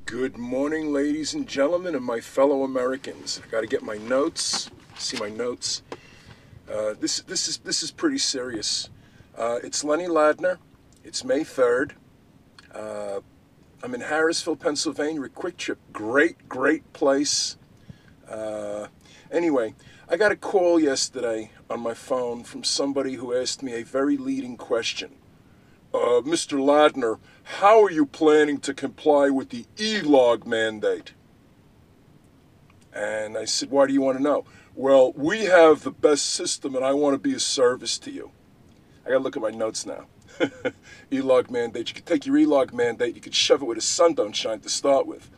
Good morning, ladies and gentlemen, and my fellow Americans. I got to get my notes. See my notes. This is pretty serious. It's Lenny Ladner. It's May 3rd. I'm in Harrisville, Pennsylvania. Quick Trip. Great place. Anyway, I got a call yesterday on my phone from somebody who asked me a very leading question. Mr. Ladner, how are you planning to comply with the e-log mandate? And I said, why do you want to know? Well, we have the best system and I want to be of service to you. I got to look at my notes now. E-log mandate. You could take your e-log mandate, you could shove it where the sun don't shine to start with.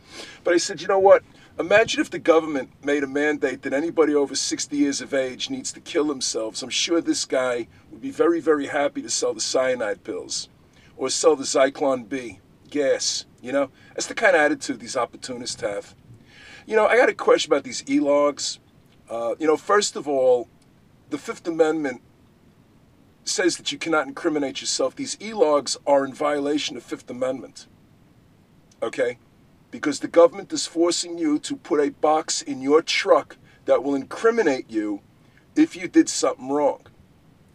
But I said, you know what? Imagine if the government made a mandate that anybody over 60 years of age needs to kill themselves. I'm sure this guy would be very, very happy to sell the cyanide pills or sell the Zyklon B gas, you know? That's the kind of attitude these opportunists have. You know, I got a question about these e-logs. First of all, the Fifth Amendment says that you cannot incriminate yourself. These e-logs are in violation of Fifth Amendment, okay? Because the government is forcing you to put a box in your truck that will incriminate you if you did something wrong,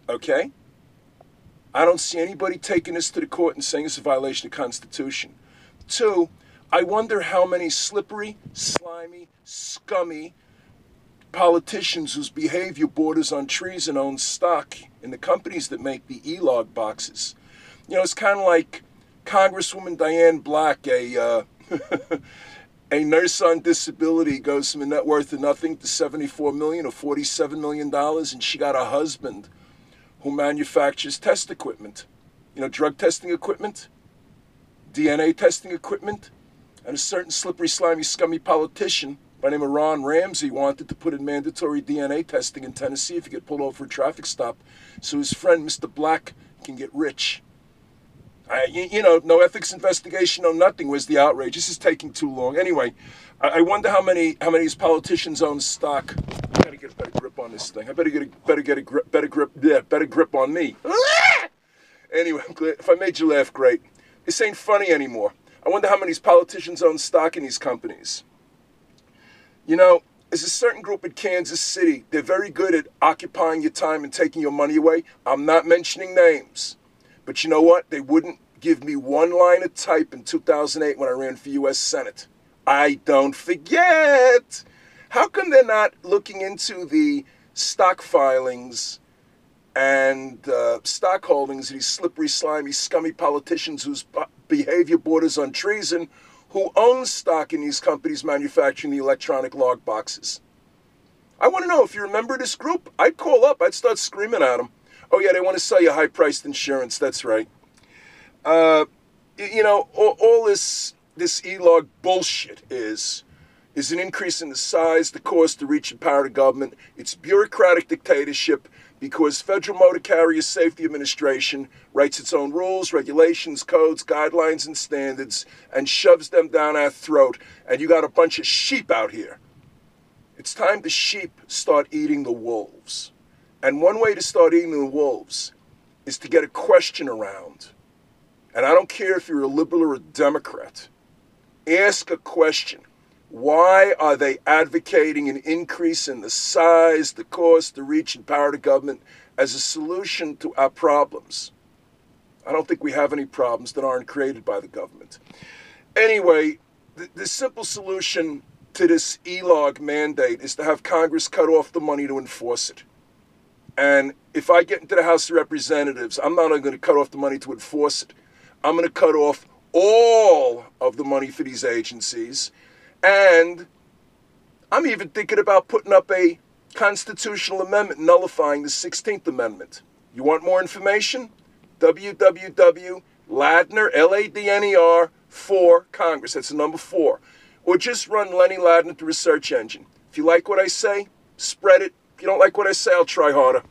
okay? I don't see anybody taking this to the court and saying it's a violation of the Constitution. Two, I wonder how many slippery, slimy, scummy politicians whose behavior borders on treason own stock in the companies that make the e-log boxes. You know, it's kind of like Congresswoman Diane Black, a nurse on disability, goes from a net worth of nothing to $74 million or $47 million, and she got a husband who manufactures test equipment. You know, drug testing equipment, DNA testing equipment, and a certain slippery, slimy, scummy politician by the name of Ron Ramsey wanted to put in mandatory DNA testing in Tennessee if he get pulled over for a traffic stop so his friend, Mr. Black, can get rich. No ethics investigation, no nothing. Where's the outrage? This is taking too long. Anyway, I wonder how many of these politicians own stock. I gotta get a better grip on this thing. I better get a better grip on me. Anyway, I'm glad. If I made you laugh, great. This ain't funny anymore. I wonder how many of these politicians own stock in these companies. You know, there's a certain group in Kansas City. They're very good at occupying your time and taking your money away. I'm not mentioning names. But you know what? They wouldn't give me one line of type in 2008 when I ran for U.S. Senate. I don't forget. How come they're not looking into the stock filings and stock holdings of these slippery, slimy, scummy politicians whose behavior borders on treason, who own stock in these companies manufacturing the electronic log boxes? I want to know if you remember this group. I'd call up. I'd start screaming at them. Oh, yeah, they want to sell you high-priced insurance. That's right. All this e-log bullshit is an increase in the size, the cost, the reach, and power of government. It's bureaucratic dictatorship because Federal Motor Carrier Safety Administration writes its own rules, regulations, codes, guidelines, and standards and shoves them down our throat. And you got a bunch of sheep out here. It's time the sheep start eating the wolves. And one way to start eating the wolves is to get a question around. And I don't care if you're a liberal or a Democrat. Ask a question. Why are they advocating an increase in the size, the cost, the reach, and power of government as a solution to our problems? I don't think we have any problems that aren't created by the government. Anyway, the simple solution to this e-log mandate is to have Congress cut off the money to enforce it. And if I get into the House of Representatives, I'm not only going to cut off the money to enforce it. I'm going to cut off all of the money for these agencies. And I'm even thinking about putting up a constitutional amendment nullifying the 16th Amendment. You want more information? www.ladner, Ladner, 4 Congress. That's the number 4. Or just run Lenny Ladner through a search engine. If you like what I say, spread it. If you don't like what I say, I'll try harder.